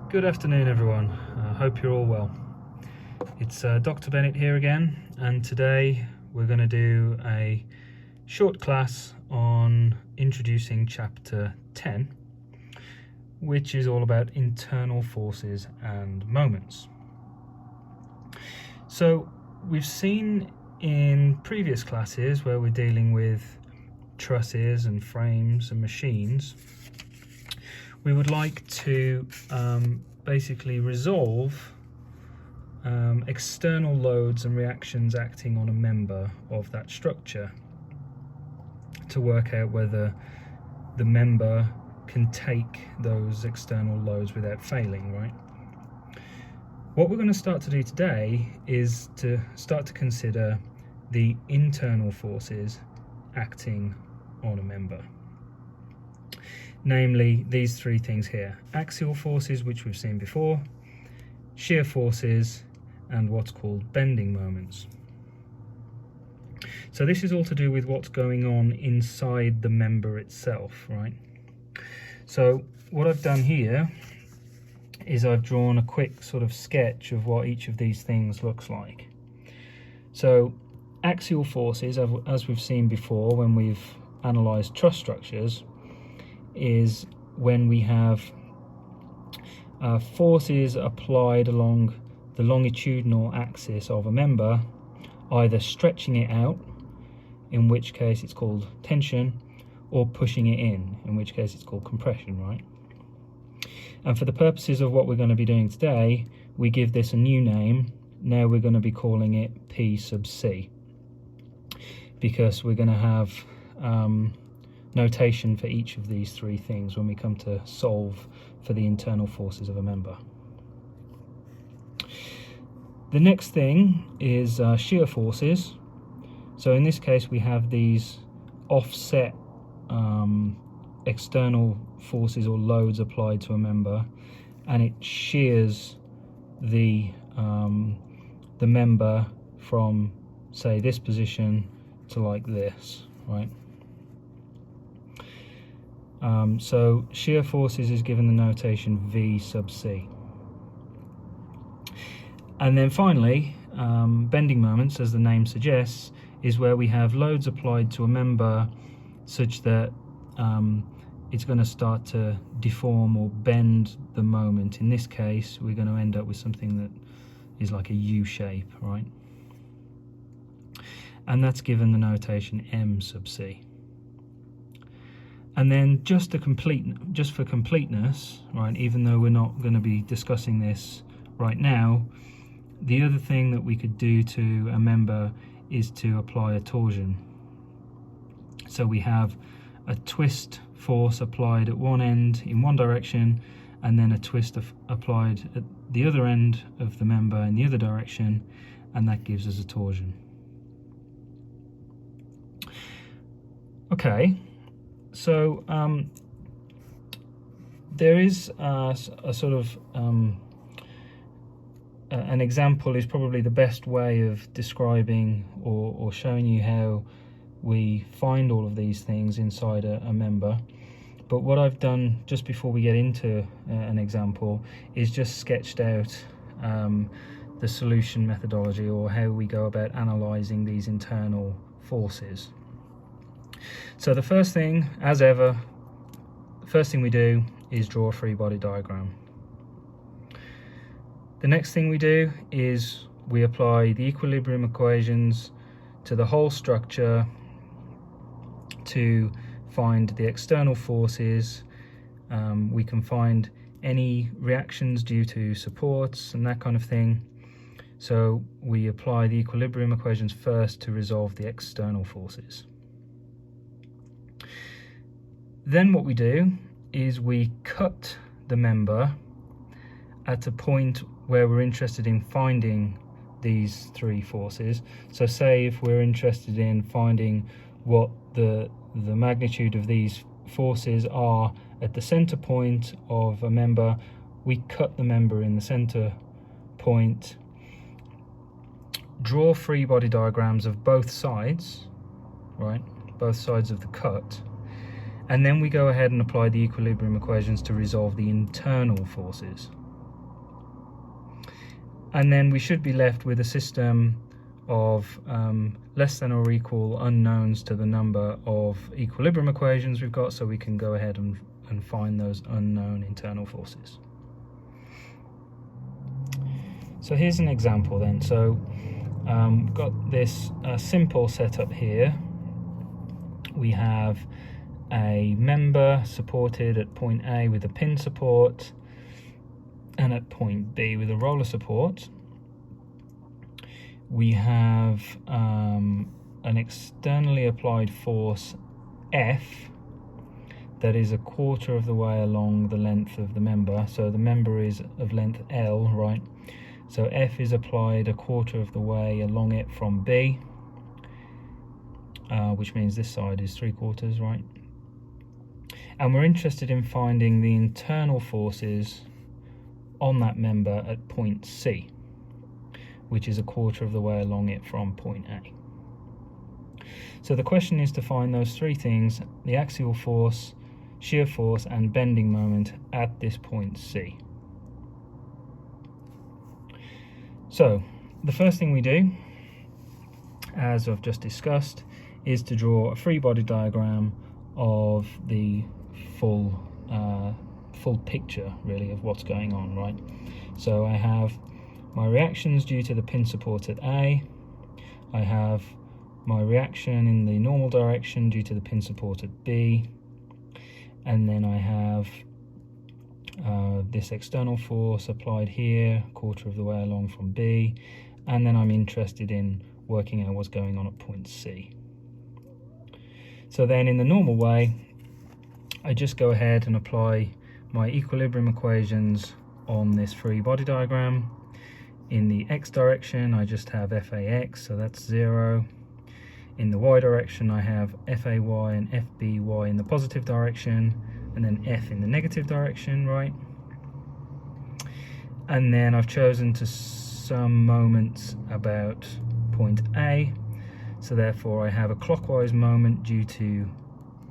Good afternoon, everyone. I hope you're all well. It's Dr. Bennett here again, and today we're going to do a short class on introducing chapter 10, which is all about internal forces and moments. So we've seen in previous classes where we're dealing with trusses and frames and machines, we would like to basically resolve external loads and reactions acting on a member of that structure to work out whether the member can take those external loads without failing, right? What we're going to start to do today is to start to consider the internal forces acting on a member. Namely, these three things here: axial forces, which we've seen before, shear forces, and what's called bending moments. So this is all to do with what's going on inside the member itself, right? So what I've done here is I've drawn a quick sort of sketch of what each of these things looks like. So axial forces, as we've seen before when we've analysed truss structures, is when we have forces applied along the longitudinal axis of a member, either stretching it out, in which case it's called tension, or pushing it in which case it's called compression, right? And for the purposes of what we're going to be doing today, we give this a new name. Now we're going to be calling it P sub C, because we're going to have notation for each of these three things when we come to solve for the internal forces of a member. The next thing is shear forces. So in this case we have these offset external forces or loads applied to a member, and it shears the member from, say, this position to like this, right? So shear forces is given the notation V sub C. And then finally, bending moments, as the name suggests, is where we have loads applied to a member such that it's going to start to deform or bend the moment. In this case, we're going to end up with something that is like a U shape, right? And that's given the notation M sub C. And then just for completeness, right, even though we're not going to be discussing this right now, the other thing that we could do to a member is to apply a torsion. So we have a twist force applied at one end in one direction, and then a twist applied at the other end of the member in the other direction, and that gives us a torsion. Okay. So there is a sort of an example is probably the best way of describing or showing you how we find all of these things inside a member. But what I've done just before we get into an example is just sketched out the solution methodology, or how we go about analysing these internal forces. So the first thing, as ever, we do is draw a free body diagram. The next thing we do is we apply the equilibrium equations to the whole structure to find the external forces. We can find any reactions due to supports and that kind of thing. So we apply the equilibrium equations first to resolve the external forces. Then what we do is we cut the member at a point where we're interested in finding these three forces. So say if we're interested in finding what the magnitude of these forces are at the center point of a member, we cut the member in the center point, draw free body diagrams of both sides, right, both sides of the cut, and then we go ahead and apply the equilibrium equations to resolve the internal forces. And then we should be left with a system of less than or equal unknowns to the number of equilibrium equations we've got, so we can go ahead and find those unknown internal forces. So here's an example then. So we've got this simple setup here. We have a member supported at point A with a pin support and at point B with a roller support. We have an externally applied force F that is 1/4 of the way along the length of the member. So the member is of length L, right? So F is applied 1/4 of the way along it from B, which means this side is 3/4, right? And we're interested in finding the internal forces on that member at point C, which is 1/4 of the way along it from point A. So the question is to find those three things: the axial force, shear force, and bending moment at this point C. So the first thing we do, as I've just discussed, is to draw a free body diagram of the full picture, really, of what's going on, right? So I have my reactions due to the pin support at A. I have my reaction in the normal direction due to the pin support at B. And then I have this external force applied here, 1/4 of the way along from B. And then I'm interested in working out what's going on at point C. So then in the normal way, I just go ahead and apply my equilibrium equations on this free body diagram. In the x direction, I just have FAX, so that's 0. In the y direction, I have FAY and FBY in the positive direction, and then F in the negative direction, right? And then I've chosen to sum moments about point A, so therefore I have a clockwise moment due to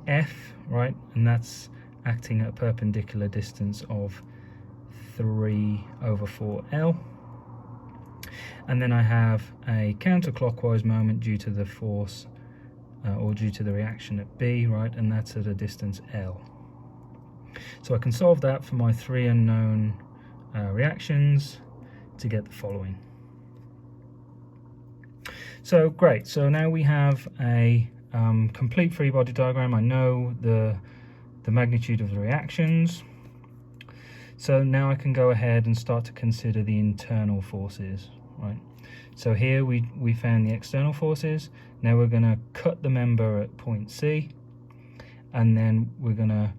F, right? And that's acting at a perpendicular distance of 3/4L. And then I have a counterclockwise moment due to the force or due to the reaction at B, right? And that's at a distance L. So I can solve that for my three unknown reactions to get the following. So great, so now we have a complete free body diagram. I know the magnitude of the reactions. So now I can go ahead and start to consider the internal forces, right? So here we found the external forces. Now we're going to cut the member at point C, and then we're going to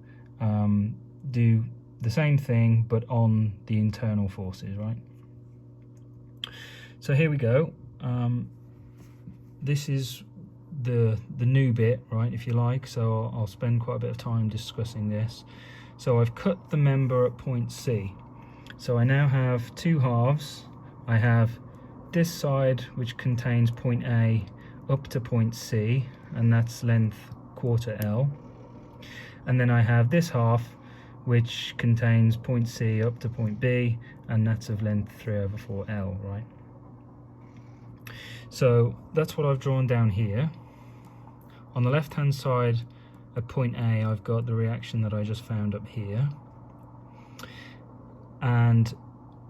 do the same thing but on the internal forces, right? So here we go. This is the new bit, right, if you like, so I'll spend quite a bit of time discussing this. So I've cut the member at point C. So I now have two halves. I have this side, which contains point A up to point C, and that's length 1/4L. And then I have this half, which contains point C up to point B, and that's of length 3/4L, right? So that's what I've drawn down here. On the left hand side at point A, I've got the reaction that I just found up here, and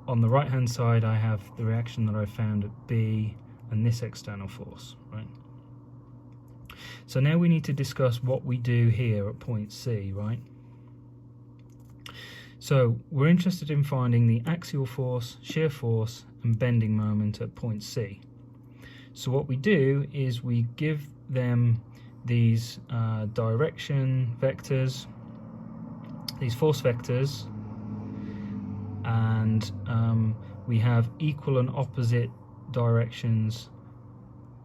on the right hand side I have the reaction that I found at B and this external force, right? So now we need to discuss what we do here at point C, right? So we're interested in finding the axial force, shear force, and bending moment at point C. So what we do is we give them these direction vectors, these force vectors, and we have equal and opposite directions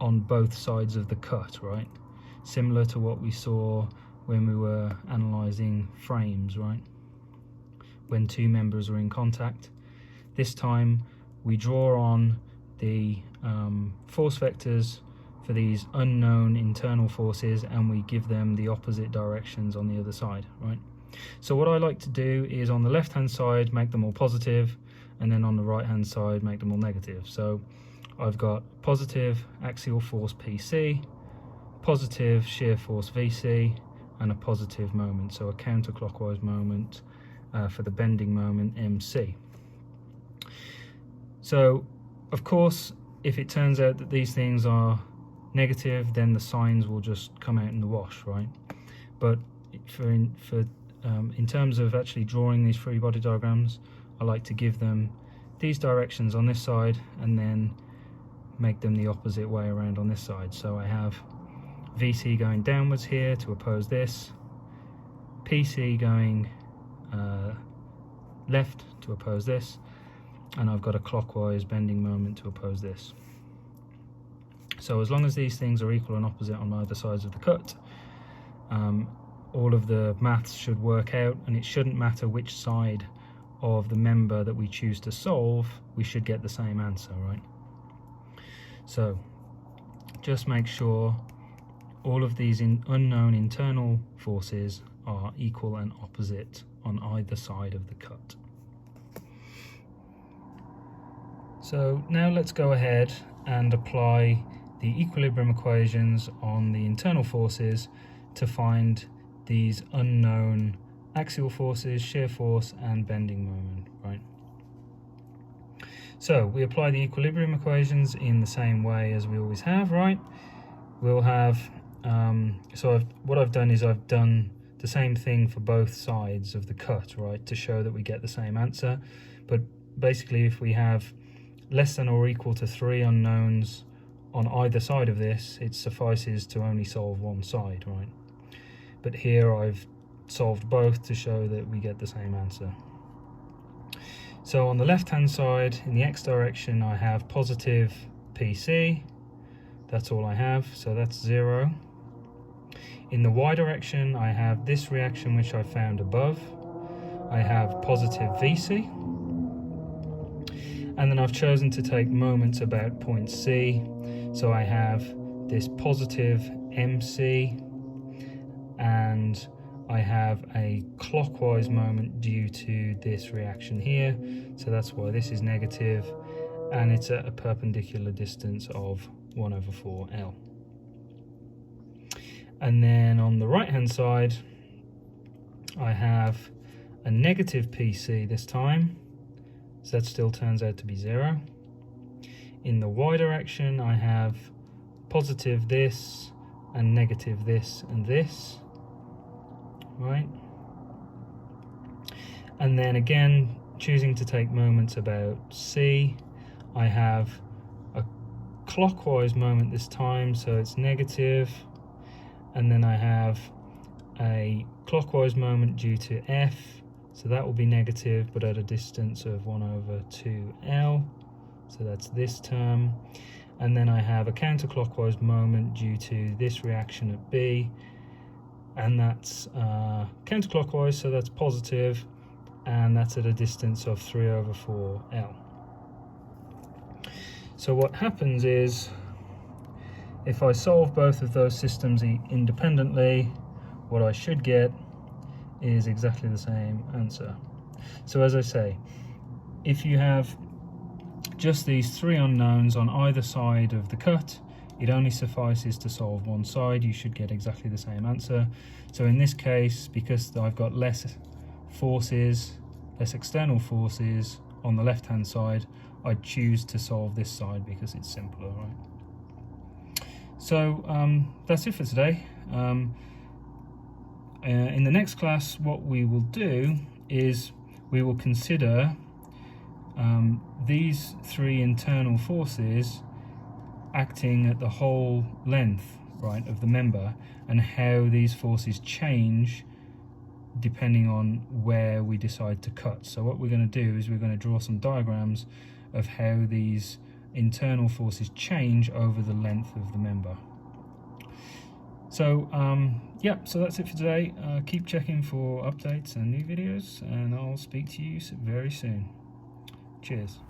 on both sides of the cut, right? Similar to what we saw when we were analysing frames, right? When two members are in contact. This time we draw on the force vectors for these unknown internal forces, and we give them the opposite directions on the other side, right? So what I like to do is on the left hand side make them all positive, and then on the right hand side make them all negative. So I've got positive axial force PC, positive shear force VC, and a positive moment, so a counterclockwise moment for the bending moment MC. So of course, if it turns out that these things are negative, then the signs will just come out in the wash, right? But in terms of actually drawing these free body diagrams, I like to give them these directions on this side and then make them the opposite way around on this side. So I have VC going downwards here to oppose this, PC going left to oppose this, and I've got a clockwise bending moment to oppose this. So as long as these things are equal and opposite on either sides of the cut, all of the maths should work out, and it shouldn't matter which side of the member that we choose to solve, we should get the same answer, right? So just make sure all of these unknown internal forces are equal and opposite on either side of the cut. So now let's go ahead and apply the equilibrium equations on the internal forces to find these unknown axial forces, shear force, and bending moment, right? So we apply the equilibrium equations in the same way as we always have, right? We'll have, what I've done is I've done the same thing for both sides of the cut, right, to show that we get the same answer. But basically, if we have less than or equal to 3 unknowns on either side of this, it suffices to only solve one side, right? But here I've solved both to show that we get the same answer. So on the left hand side, in the x direction, I have positive PC. That's all I have, so that's 0. In the y direction, I have this reaction which I found above. I have positive VC. And then I've chosen to take moments about point C. So I have this positive MC, and I have a clockwise moment due to this reaction here. So that's why this is negative, and it's at a perpendicular distance of 1/4L. And then on the right hand side, I have a negative PC this time. So that still turns out to be 0. In the y direction, I have positive this and negative this and this, right? And then again, choosing to take moments about C, I have a clockwise moment this time, so it's negative. And then I have a clockwise moment due to F, so that will be negative, but at a distance of 1/2L. So that's this term. And then I have a counterclockwise moment due to this reaction at B, and that's counterclockwise, so that's positive, and that's at a distance of 3/4L. So what happens is, if I solve both of those systems independently, what I should get is exactly the same answer. So as I say, if you have just these 3 unknowns on either side of the cut, it only suffices to solve one side. You should get exactly the same answer. So in this case, because I've got less forces, less external forces on the left hand side, I choose to solve this side because it's simpler, right? So that's it for today. In the next class, what we will do is we will consider these 3 internal forces acting at the whole length, right, of the member, and how these forces change depending on where we decide to cut. So what we're going to do is we're going to draw some diagrams of how these internal forces change over the length of the member. So yeah, so that's it for today. Keep checking for updates and new videos, and I'll speak to you very soon. Cheers.